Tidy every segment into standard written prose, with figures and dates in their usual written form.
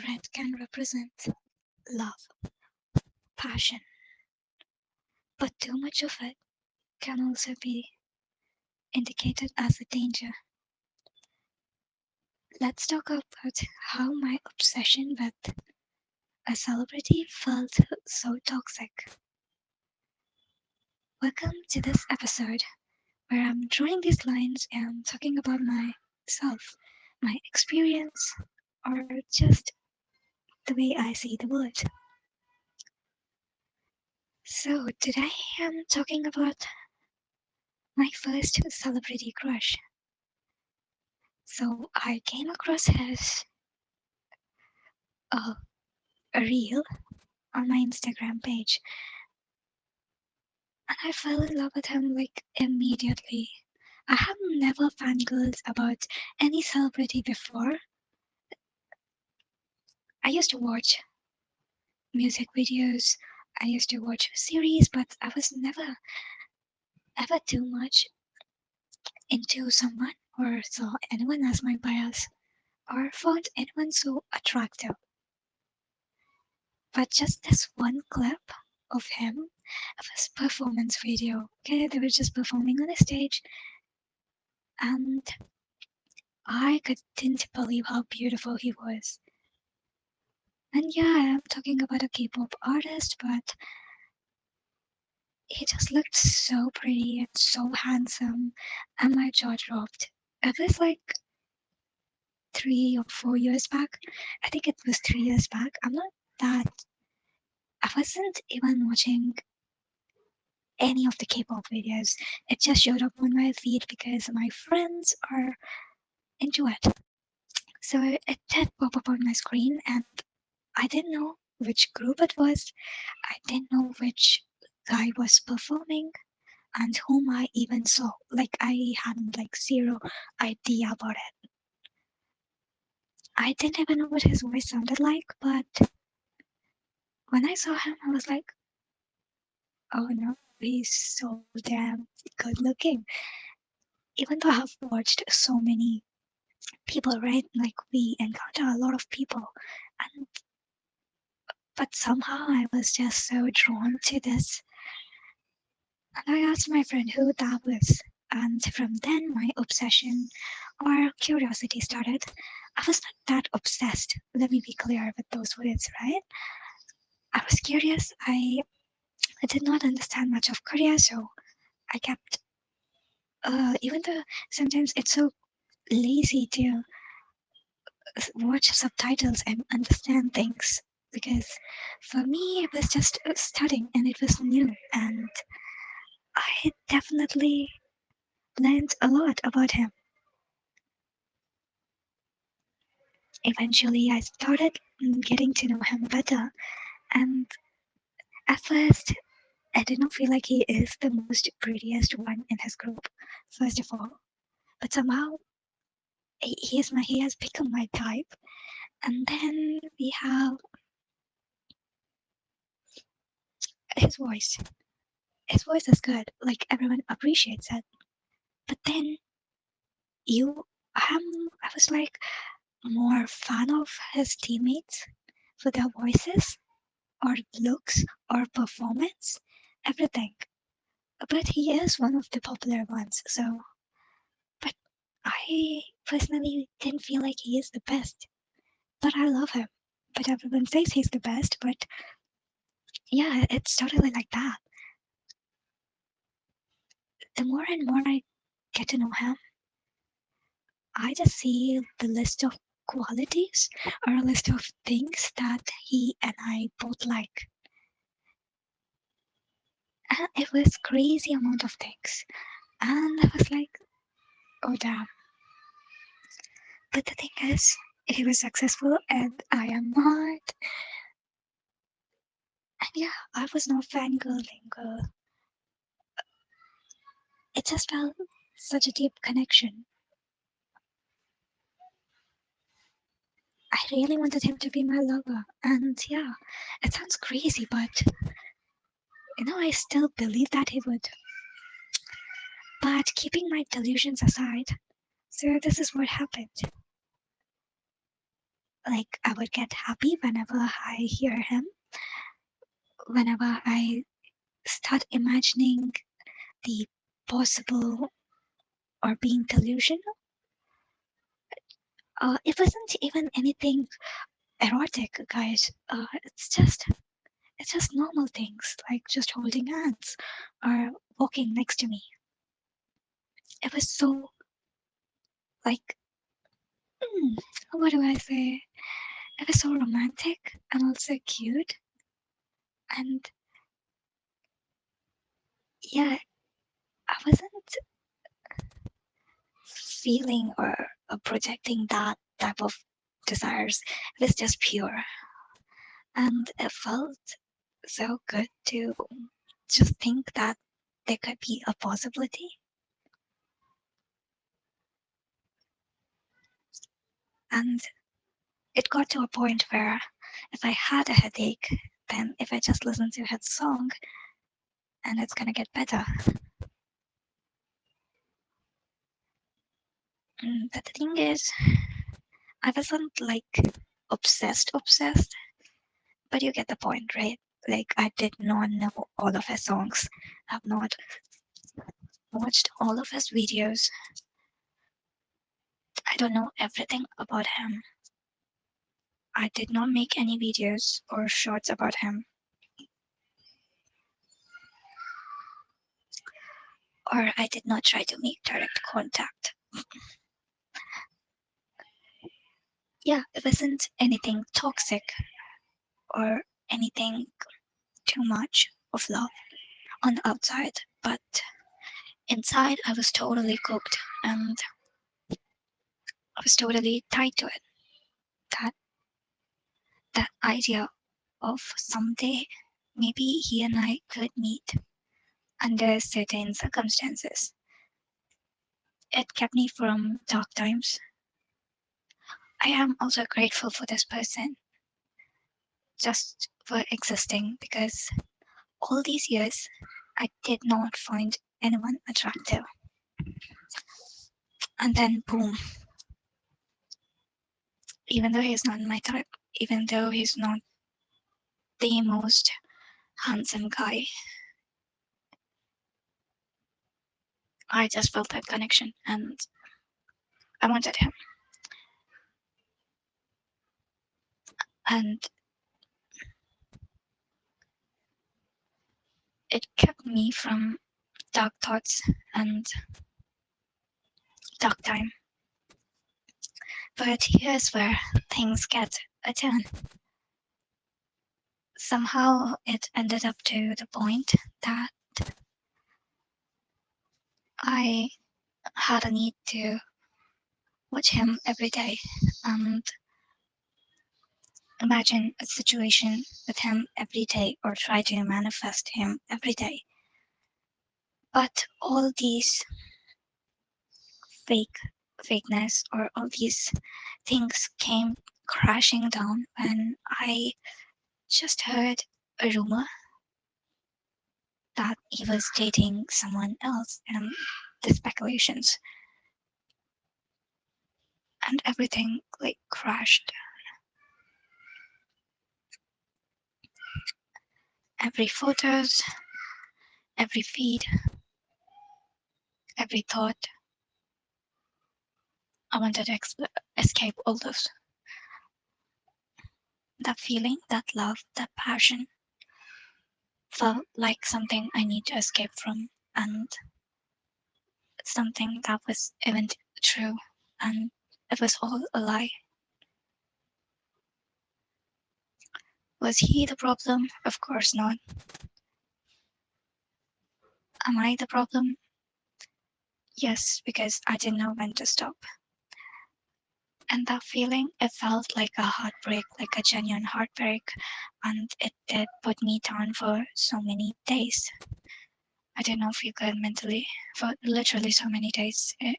Red can represent love, passion, but too much of it can also be indicated as a danger. Let's talk about how my obsession with a celebrity felt so toxic. Welcome to this episode where I'm drawing these lines and talking about myself, my experience, or just the way I see the world. So, today I'm talking about my first celebrity crush. So, I came across his uh, a reel on my Instagram page and I fell in love with him like immediately. I have never fangirled about any celebrity before. I used to watch music videos, I used to watch series, but I was never ever too much into someone or saw anyone as my bias or found anyone so attractive. But just this one clip of him of his performance video. Okay, they were just performing on a stage, and I couldn't believe how beautiful he was. And yeah, I'm talking about a K-pop artist, but he just looked so pretty and so handsome, and my jaw dropped. It was like 3 or 4 years back. I think it was 3 years back. I'm not that. I wasn't even watching any of the K-pop videos. It just showed up on my feed because my friends are into it. So it did pop up on my screen, and I didn't know which group it was. I didn't know which guy was performing and whom I even saw. Like I had like zero idea about it. I didn't even know what his voice sounded like, but when I saw him, I was like, oh no, he's so damn good looking. Even though I've watched so many people, right? Like we encounter a lot of people, and but somehow I was just so drawn to this. And I asked my friend who that was. And from then, my obsession or curiosity started. I was not that obsessed. Let me be clear with those words, right? I was curious. I did not understand much of Korea, so I kept, even though sometimes it's so lazy to watch subtitles and understand things. Because for me, it was just studying and it was new. And I definitely learned a lot about him. Eventually, I started getting to know him better, and at first, I did not feel like he is the most prettiest one in his group, first of all. But somehow, he has become my type. And then we have his voice. His voice is good, like everyone appreciates it. But then you, I was like more fan of his teammates for their voices or looks or performance, everything. But he is one of the popular ones, so but I personally didn't feel like he is the best. But I love him. But everyone says he's the best, but yeah, it's totally like that. The more and more I get to know him, I just see the list of qualities or a list of things that he and I both like. And it was crazy amount of things. And I was like, oh damn. But the thing is, he was successful and I am not. And yeah, I was not fangirling. It just felt such a deep connection. I really wanted him to be my lover. And yeah, it sounds crazy, but I still believe that he would. But keeping my delusions aside, so this is what happened. Like, I would get happy whenever I hear him, whenever I start imagining the possible or being delusional. It wasn't even anything erotic, guys. It's just normal things like just holding hands or walking next to me. It was so like, mm, what do I say? It was so romantic and also cute. And yeah, I wasn't feeling or projecting that type of desires. It was just pure. And it felt so good to just think that there could be a possibility. And it got to a point where if I had a headache, then if I just listen to his song, and it's gonna get better. But the thing is, I wasn't like obsessed, but you get the point, right? Like, I did not know all of his songs. I've not watched all of his videos. I don't know everything about him. I did not make any videos or shorts about him, or I did not try to make direct contact. Yeah, it wasn't anything toxic or anything too much of love on the outside, but inside I was totally cooked and I was totally tied to it. That that idea of someday maybe he and I could meet under certain circumstances. It kept me from dark times. I am also grateful for this person just for existing because all these years I did not find anyone attractive. And then boom, even though he's not my type, even though he's not the most handsome guy, I just felt that connection and I wanted him. And it kept me from dark thoughts and dark time. But here's where things get a turn. Somehow it ended up to the point that I had a need to watch him every day and imagine a situation with him every day or try to manifest him every day. But all these fake fakeness or all these things came crashing down when I just heard a rumor that he was dating someone else and the speculations and everything like crashed. Every photos, every feed, every thought. I wanted to escape all those. That feeling, that love, that passion felt like something I need to escape from and something that was even true and it was all a lie. Was he the problem? Of course not. Am I the problem? Yes, because I didn't know when to stop. And that feeling, it felt like a heartbreak, like a genuine heartbreak. And it did put me down for so many days. I didn't know if you could mentally, for literally so many days. It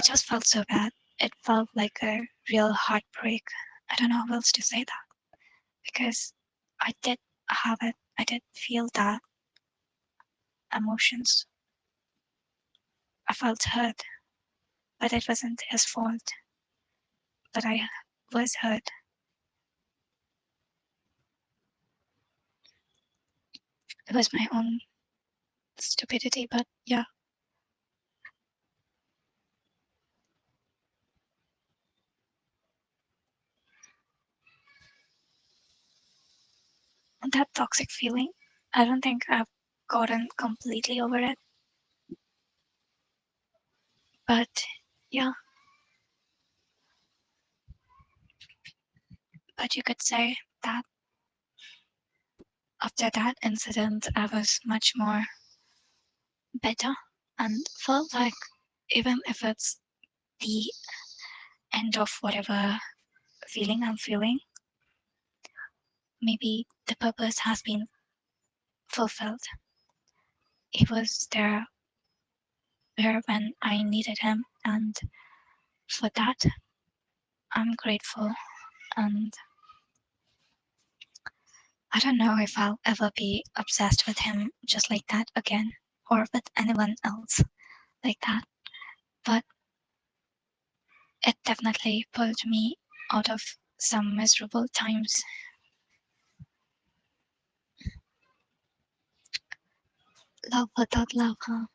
just felt so bad. It felt like a real heartbreak. I don't know how else to say that because I did have it. I did feel that emotions. I felt hurt, but it wasn't his fault. but I was hurt. It was my own stupidity, but yeah. That toxic feeling, I don't think I've gotten completely over it. But yeah, but you could say that after that incident, I was much more better and felt like even if it's the end of whatever feeling I'm feeling, maybe the purpose has been fulfilled. He was there when I needed him, and for that, I'm grateful. And I don't know if I'll ever be obsessed with him just like that again, or with anyone else like that. But it definitely pulled me out of some miserable times. Love without love, huh?